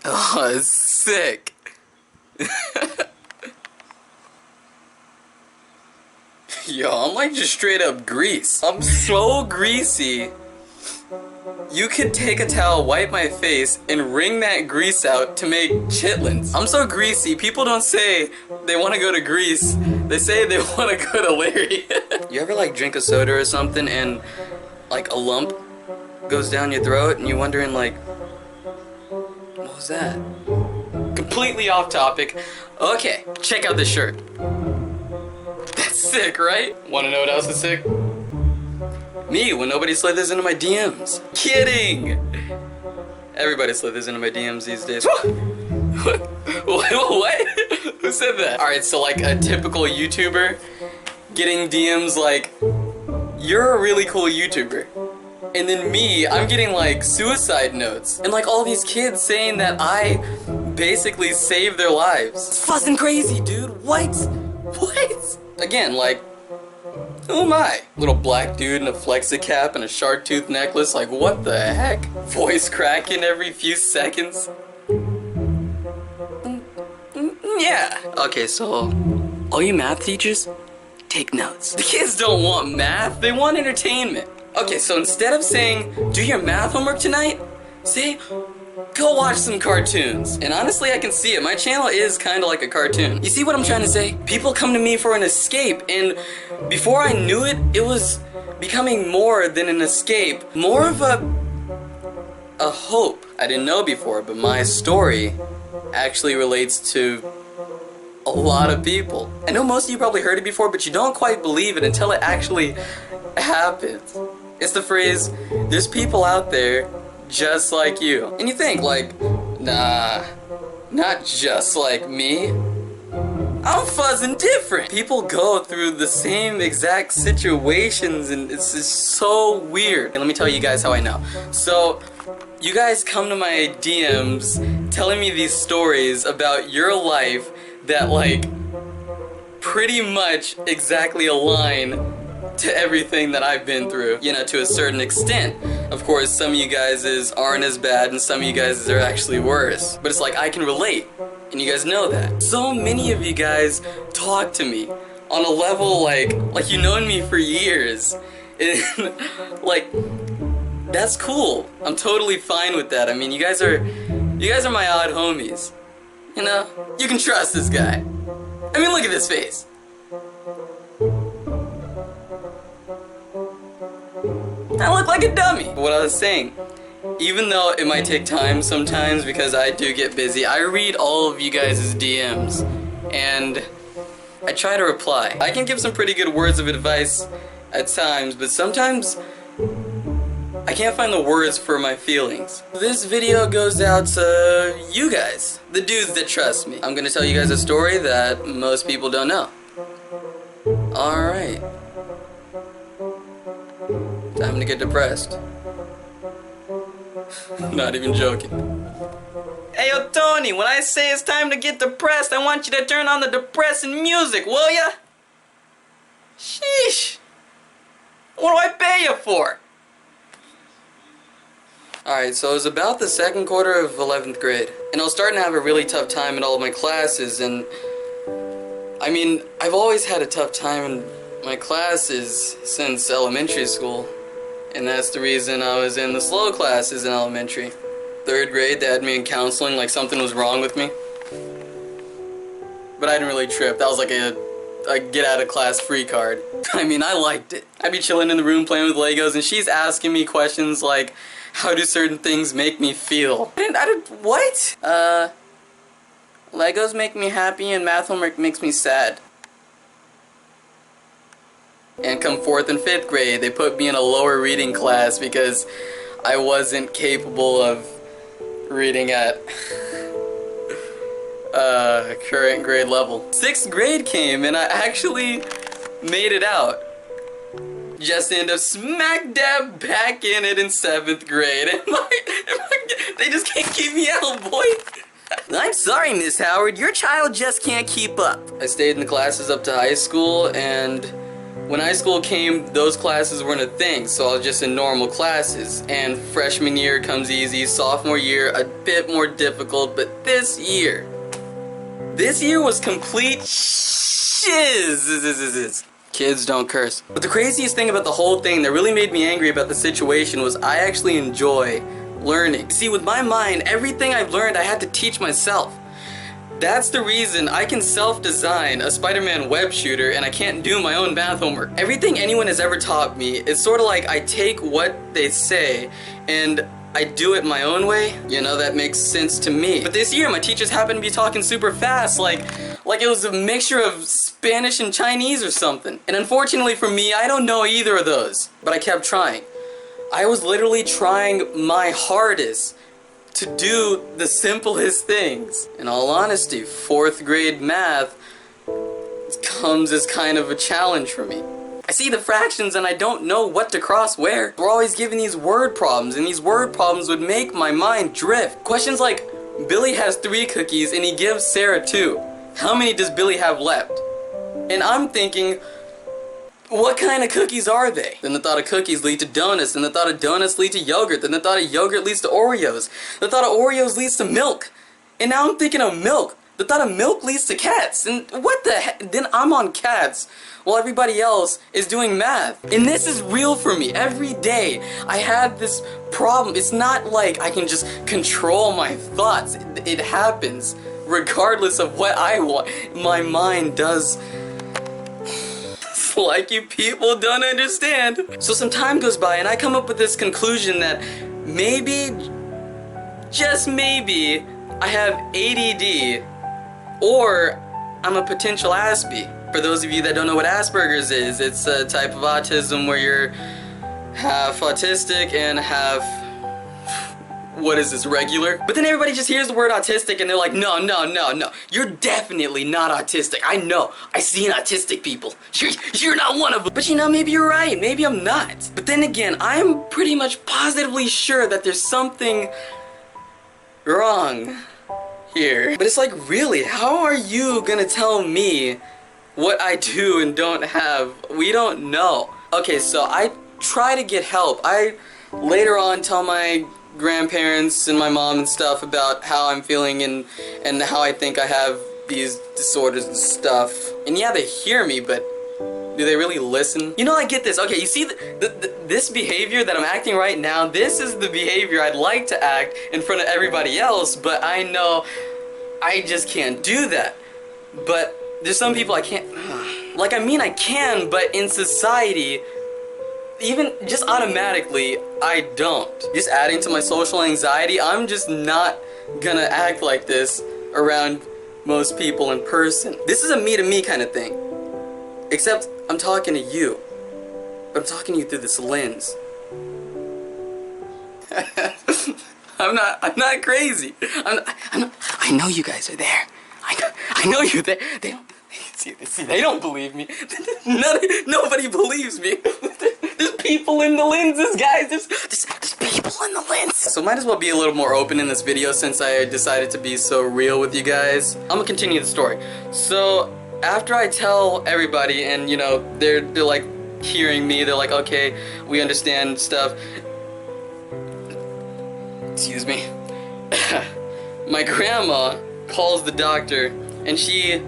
Oh, it's sick. Yo, I'm like just straight up grease. I'm so greasy. You could take a towel, wipe my face, and wring that grease out to make chitlins. I'm so greasy, people don't say they want to go to Greece. They say they want to go to Larry. You ever like drink a soda or something and like a lump goes down your throat and you're wondering like, what was that? Completely off topic. Okay, check out this shirt. That's sick, right? Wanna know what else is sick? Me, when nobody slithers into my DMs. Kidding! Everybody slithers into my DMs these days. What? Who said that? Alright, so like a typical YouTuber getting DMs like, you're a really cool YouTuber. And then me, I'm getting like suicide notes. And like all these kids saying that I basically saved their lives. It's fucking crazy, dude. What? What? Again, like, who am I? Little black dude in a flexi-cap and a shark tooth necklace, like what the heck? Voice cracking every few seconds. Yeah. Okay, so, all you math teachers, take notes. The kids don't want math, they want entertainment. Okay, so instead of saying, do your math homework tonight, say, go watch some cartoons. And honestly, I can see it. My channel is kind of like a cartoon. You see what I'm trying to say? People come to me for an escape, and before I knew it, it was becoming more than an escape. More of a hope. I didn't know before, but my story actually relates to a lot of people. I know most of you probably heard it before, but you don't quite believe it until it actually happens. It's the phrase, there's people out there just like you. And you think like, nah, not just like me. I'm fuzzing different. People go through the same exact situations and it's just so weird. And let me tell you guys how I know. So, you guys come to my DMs telling me these stories about your life that like pretty much exactly align to everything that I've been through, you know, to a certain extent. Of course, some of you guys aren't as bad and some of you guys are actually worse. But it's like, I can relate, and you guys know that. So many of you guys talk to me on a level like you've known me for years. And like, that's cool. I'm totally fine with that. I mean, you guys are my odd homies. You know, you can trust this guy. I mean, look at this face. I look like a dummy. What I was saying, even though it might take time sometimes because I do get busy, I read all of you guys' DMs and I try to reply. I can give some pretty good words of advice at times, but sometimes I can't find the words for my feelings. This video goes out to you guys, the dudes that trust me. I'm gonna tell you guys a story that most people don't know. Alright. Time to get depressed. Not even joking. Hey yo Tony, when I say it's time to get depressed, I want you to turn on the depressing music, will ya? Sheesh. What do I pay you for? Alright, so it was about the second quarter of 11th grade. And I was starting to have a really tough time in all of my classes, and I mean, I've always had a tough time in my classes since elementary school. And that's the reason I was in the slow classes in elementary. 3rd grade, they had me in counseling like something was wrong with me. But I didn't really trip. That was like a get out of class free card. I mean, I liked it. I'd be chilling in the room playing with Legos and she's asking me questions like, how do certain things make me feel? What? Legos make me happy and math homework makes me sad. And come 4th and 5th grade, they put me in a lower reading class because I wasn't capable of reading at current grade level. 6th grade came and I actually made it out. Just to end up smack dab back in it in 7th grade. They just can't keep me out, boy. I'm sorry, Miss Howard, your child just can't keep up. I stayed in the classes up to high school and When high school came, those classes weren't a thing, so I was just in normal classes. And freshman year comes easy, sophomore year a bit more difficult, but this year was complete shiz. Kids don't curse. But the craziest thing about the whole thing that really made me angry about the situation was I actually enjoy learning. See, with my mind, everything I've learned I had to teach myself. That's the reason I can self-design a Spider-Man web shooter and I can't do my own math homework. Everything anyone has ever taught me is sort of like I take what they say and I do it my own way. You know, that makes sense to me. But this year my teachers happen to be talking super fast, like it was a mixture of Spanish and Chinese or something. And unfortunately for me, I don't know either of those. But I kept trying. I was literally trying my hardest to do the simplest things. In all honesty, 4th grade math comes as kind of a challenge for me. I see the fractions and I don't know what to cross where. We're always given these word problems, and these word problems would make my mind drift. Questions like, Billy has 3 cookies and he gives Sarah 2. How many does Billy have left? And I'm thinking, what kind of cookies are they? Then the thought of cookies lead to donuts, then the thought of donuts lead to yogurt, then the thought of yogurt leads to Oreos. The thought of Oreos leads to milk. And now I'm thinking of milk. The thought of milk leads to cats. And what the heck? Then I'm on cats while everybody else is doing math. And this is real for me. Every day I have this problem. It's not like I can just control my thoughts. It happens regardless of what I want. My mind does like you people don't understand. So some time goes by and I come up with this conclusion that maybe, just maybe, I have ADD or I'm a potential Aspie. For those of you that don't know what Asperger's is, it's a type of autism where you're half autistic and half, what is this, regular? But then everybody just hears the word autistic and they're like, no, you're definitely not autistic. I know, I see autistic people. You're not one of them. But you know, maybe you're right, maybe I'm not. But then again, I'm pretty much positively sure that there's something wrong here. But it's like, really, how are you gonna tell me what I do and don't have? We don't know. Okay, so I try to get help. I later on tell my grandparents and my mom and stuff about how I'm feeling and how I think I have these disorders and stuff. And yeah, they hear me, but do they really listen? You know, I get this. Okay, you see this behavior that I'm acting right now, this is the behavior I'd like to act in front of everybody else, but I know I just can't do that. But there's some people I can't, like, I mean I can, but in society, even just automatically, I don't. Just adding to my social anxiety, I'm just not gonna act like this around most people in person. This is a me-to-me kind of thing. Except I'm talking to you. But I'm talking to you through this lens. I'm not crazy. I know you guys are there. I know you're there. They don't believe me. Nobody believes me. There's people in the lenses, guys. There's people in the lenses. So might as well be a little more open in this video since I decided to be so real with you guys. I'm gonna continue the story. So after I tell everybody, and you know, they're like hearing me, they're like, okay, we understand stuff. Excuse me. My grandma calls the doctor and she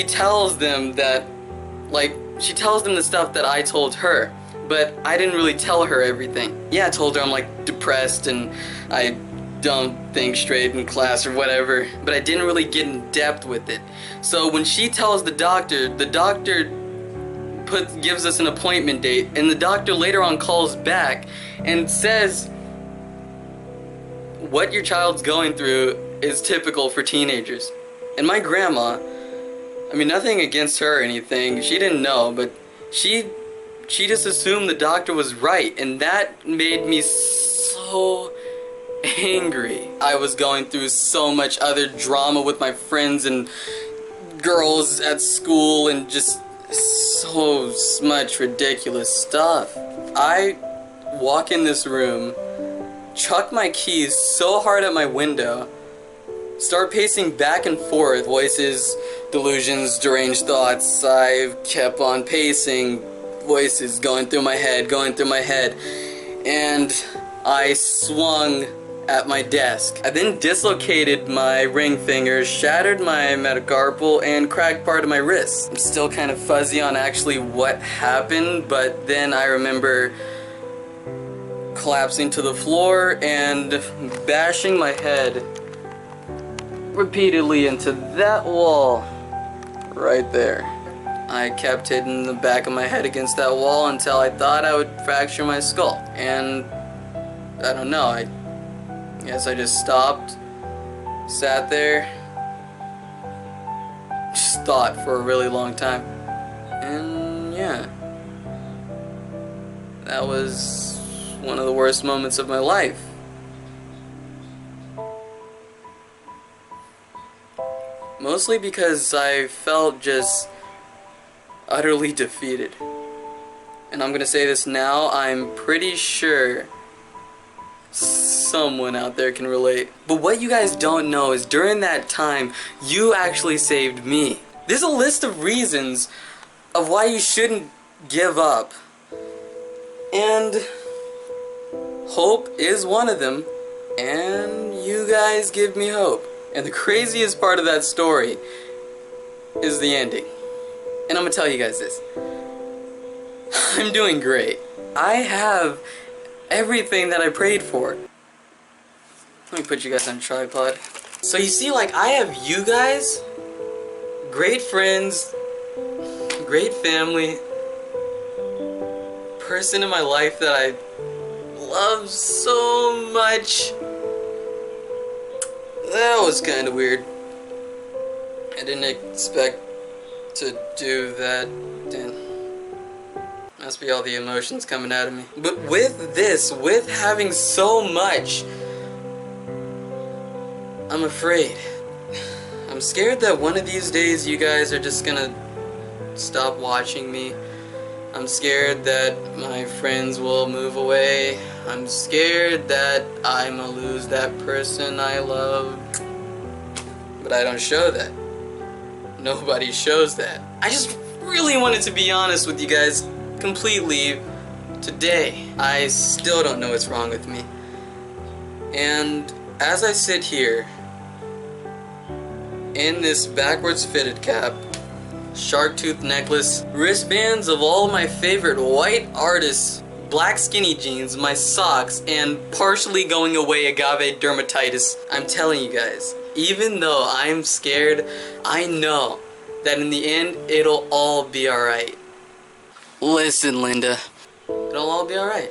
tells them that, like, she tells them the stuff that I told her, but I didn't really tell her everything. Yeah, I told her I'm like depressed and I don't think straight in class or whatever, but I didn't really get in depth with it. So when she tells the doctor gives us an appointment date, and the doctor later on calls back and says, what your child's going through is typical for teenagers. And my grandma, I mean, nothing against her or anything, she didn't know, but she just assumed the doctor was right, and that made me so angry. I was going through so much other drama with my friends and girls at school and just so much ridiculous stuff. I walk in this room, chuck my keys so hard at my window, start pacing back and forth, voices, delusions, deranged thoughts. I've kept on pacing, voices going through my head, and I swung at my desk. I then dislocated my ring finger, shattered my metacarpal, and cracked part of my wrist. I'm still kind of fuzzy on actually what happened, but then I remember collapsing to the floor and bashing my head repeatedly into that wall right there. I kept hitting the back of my head against that wall until I thought I would fracture my skull. And I don't know, I guess I just stopped, sat there, just thought for a really long time. And yeah, that was one of the worst moments of my life. Mostly because I felt just utterly defeated. And I'm gonna say this now, I'm pretty sure someone out there can relate. But what you guys don't know is during that time, you actually saved me. There's a list of reasons of why you shouldn't give up. And hope is one of them. And you guys give me hope. And the craziest part of that story is the ending. And I'm gonna tell you guys this. I'm doing great. I have everything that I prayed for. Let me put you guys on a tripod. So you see, like, I have you guys, great friends, great family, person in my life that I love so much. That was kind of weird. I didn't expect to do that. Damn. Must be all the emotions coming out of me. But with this, with having so much, I'm afraid. I'm scared that one of these days you guys are just gonna stop watching me. I'm scared that my friends will move away. I'm scared that I'm gonna lose that person I love. But I don't show that. Nobody shows that. I just really wanted to be honest with you guys completely today. I still don't know what's wrong with me. And as I sit here in this backwards fitted cap, shark tooth necklace, wristbands of all my favorite white artists, black skinny jeans, my socks, and partially going away agave dermatitis, I'm telling you guys, even though I'm scared, I know that in the end, it'll all be alright. Listen, Linda, it'll all be alright.